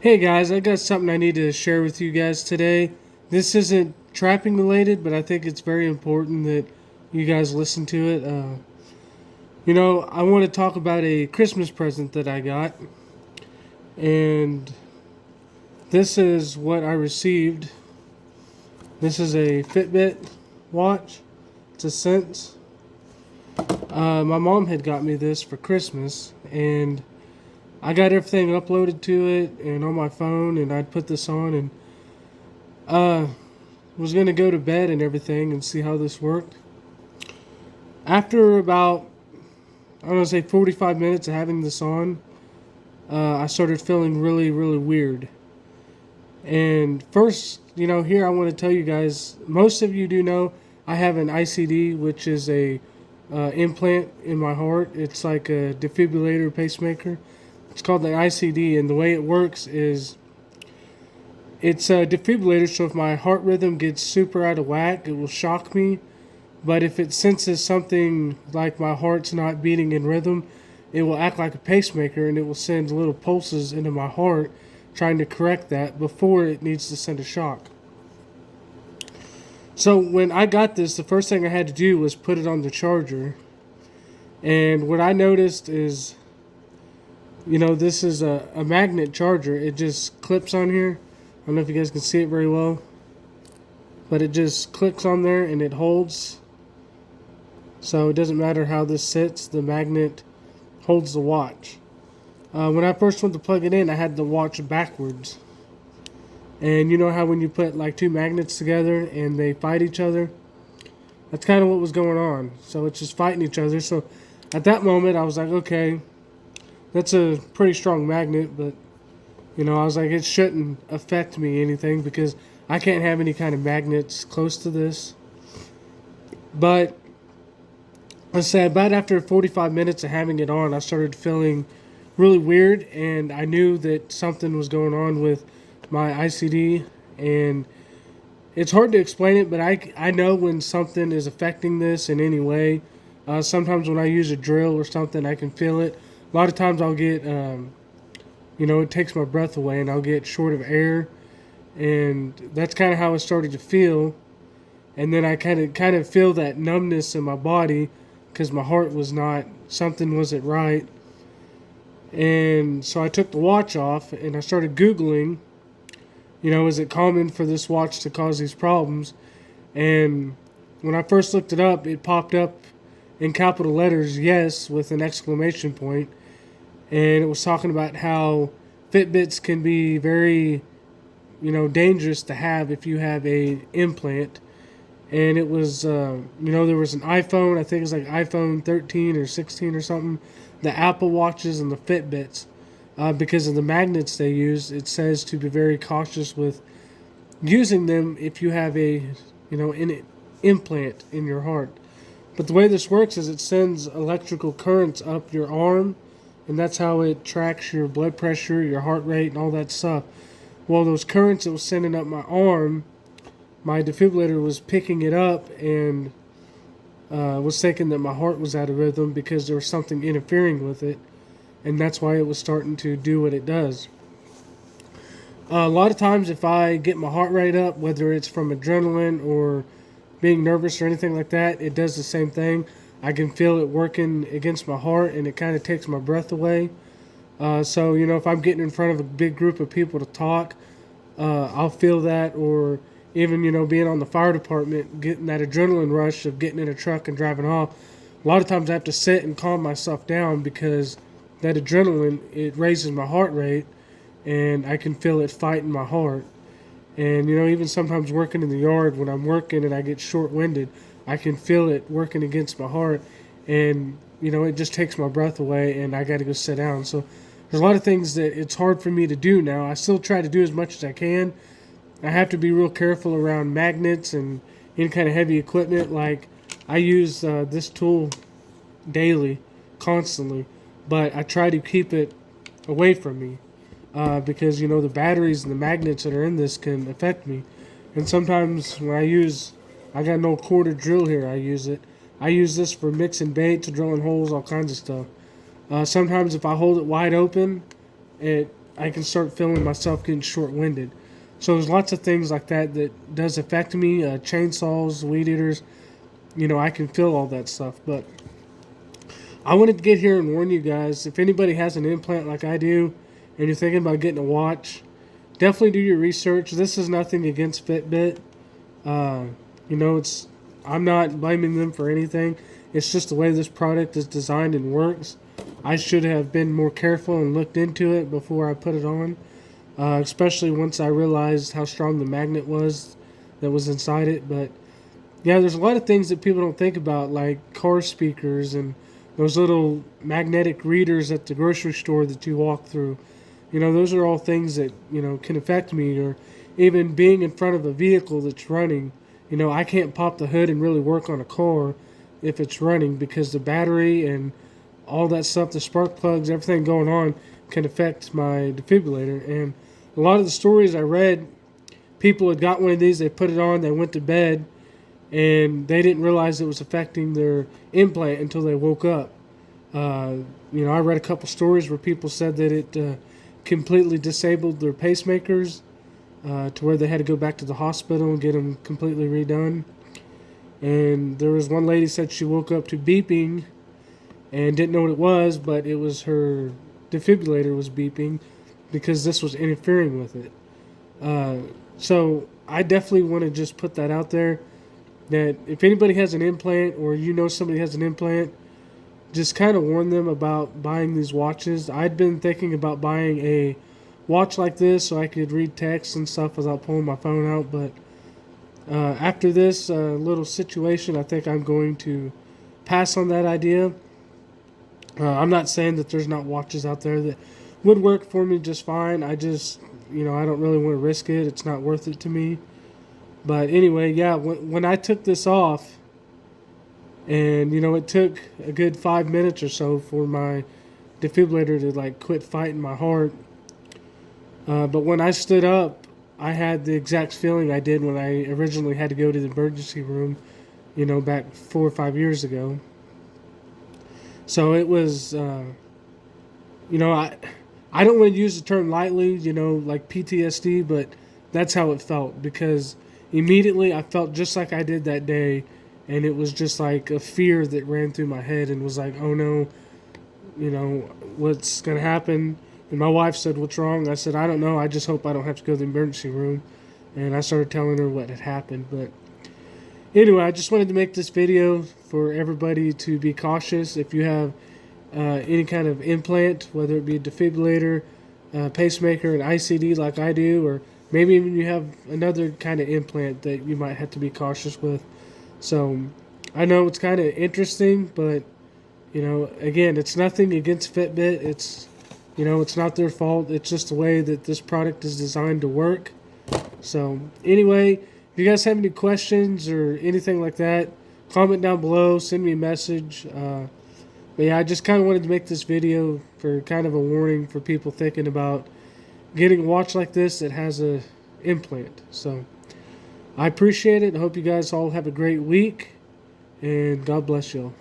Hey guys, I got something I need to share with you guys today. This isn't trapping related, but I think it's very important that you guys listen to it. I want to talk about a Christmas present that I got, and this is what I received. This is a Fitbit watch. It's a Sense. My mom had got me this for Christmas, and I got everything uploaded to it and on my phone, and I'd put this on and uh, was gonna go to bed and everything and see how this worked. After about I want to say 45 minutes of having this on, I started feeling really, really weird. And first, here I want to tell you guys. Most of you do know I have an ICD, which is a implant in my heart. It's like a defibrillator pacemaker. It's called the ICD, and the way it works is it's a defibrillator. So if my heart rhythm gets super out of whack, it will shock me. But if it senses something like my heart's not beating in rhythm, it will act like a pacemaker and it will send little pulses into my heart, trying to correct that before it needs to send a shock. So when I got this, the first thing I had to do was put it on the charger. And what I noticed is, this is a magnet charger. It just clips on here. I don't know if you guys can see it very well, but it just clicks on there and it holds. So it doesn't matter how this sits, the magnet holds the watch. When I first went to plug it in, I had the watch backwards. And you know how when you put like two magnets together and they fight each other? That's kind of what was going on. So it's just fighting each other. So at that moment, I was like, okay, that's a pretty strong magnet, but I was like, it shouldn't affect me anything because I can't have any kind of magnets close to this. But I said about after 45 minutes of having it on, I started feeling really weird, and I knew that something was going on with my ICD, and it's hard to explain it, but I know when something is affecting this in any way. Sometimes when I use a drill or something, I can feel it. A lot of times I'll get, it takes my breath away, and I'll get short of air, and that's kind of how it started to feel. And then I kind of feel that numbness in my body because my heart was not, something wasn't right. And so I took the watch off and I started Googling, is it common for this watch to cause these problems? And when I first looked it up, it popped up in capital letters, yes, with an exclamation point. And it was talking about how Fitbits can be very, dangerous to have if you have a implant. And it was, there was an iPhone, I think it was like iPhone 13 or 16 or something, the Apple Watches and the Fitbits. Because of the magnets they use, it says to be very cautious with using them if you have an implant in your heart. But the way this works is it sends electrical currents up your arm, and that's how it tracks your blood pressure, your heart rate, and all that stuff. Well, those currents it was sending up my arm, my defibrillator was picking it up and was thinking that my heart was out of rhythm because there was something interfering with it, and that's why it was starting to do what it does. A lot of times if I get my heart rate up, whether it's from adrenaline or being nervous or anything like that, it does the same thing. I can feel it working against my heart, and it kind of takes my breath away. So, if I'm getting in front of a big group of people to talk, I'll feel that, or even, being on the fire department, getting that adrenaline rush of getting in a truck and driving off. A lot of times I have to sit and calm myself down because that adrenaline, it raises my heart rate, and I can feel it fighting my heart. And, even sometimes working in the yard, when I'm working and I get short-winded, I can feel it working against my heart, and, it just takes my breath away, and I got to go sit down. So there's a lot of things that it's hard for me to do now. I still try to do as much as I can. I have to be real careful around magnets and any kind of heavy equipment. Like, I use this tool daily, constantly, but I try to keep it away from me because, the batteries and the magnets that are in this can affect me. And sometimes when I got an old quarter drill here, I use it. I use this for mixing bait, to drilling holes, all kinds of stuff. Sometimes if I hold it wide open, it I can start feeling myself getting short-winded. So there's lots of things like that that does affect me. Chainsaws, weed eaters, I can feel all that stuff. But I wanted to get here and warn you guys, if anybody has an implant like I do, and you're thinking about getting a watch, definitely do your research. This is nothing against Fitbit. Uh, it's I'm not blaming them for anything. It's just the way this product is designed and works. I should have been more careful and looked into it before I put it on, especially once I realized how strong the magnet was that was inside it. But yeah, there's a lot of things that people don't think about, like car speakers and those little magnetic readers at the grocery store that you walk through. Those are all things that, can affect me. Or even being in front of a vehicle that's running. I can't pop the hood and really work on a car if it's running, because the battery and all that stuff, the spark plugs, everything going on can affect my defibrillator. And a lot of the stories I read, people had got one of these, they put it on, they went to bed, and they didn't realize it was affecting their implant until they woke up. I read a couple stories where people said that it completely disabled their pacemakers, to where they had to go back to the hospital and get them completely redone. And there was one lady said she woke up to beeping and didn't know what it was, but it was her defibrillator was beeping because this was interfering with it. So I definitely want to just put that out there, that if anybody has an implant, or somebody has an implant, just kind of warn them about buying these watches. I'd been thinking about buying a watch like this so I could read text and stuff without pulling my phone out, but after this little situation, I think I'm going to pass on that idea. I'm not saying that there's not watches out there that would work for me just fine. I just, I don't really want to risk it. It's not worth it to me. But anyway, yeah, when I took this off, and, it took a good 5 minutes or so for my defibrillator to, quit fighting my heart. But when I stood up, I had the exact feeling I did when I originally had to go to the emergency room, back 4 or 5 years ago. So it was, I don't want to use the term lightly, like PTSD, but that's how it felt, because immediately I felt just like I did that day, and it was just like a fear that ran through my head and was like, oh no, what's going to happen? And my wife said, what's wrong? I said, I don't know. I just hope I don't have to go to the emergency room. And I started telling her what had happened. But anyway, I just wanted to make this video for everybody to be cautious. If you have any kind of implant, whether it be a defibrillator, pacemaker, an ICD like I do, or maybe even you have another kind of implant that you might have to be cautious with. So I know it's kind of interesting, but, again, it's nothing against Fitbit. It's not their fault. It's just the way that this product is designed to work. So anyway, if you guys have any questions or anything like that, comment down below, send me a message. But yeah, I just kind of wanted to make this video for kind of a warning for people thinking about getting a watch like this that has a implant. So I appreciate it. I hope you guys all have a great week, and God bless you all.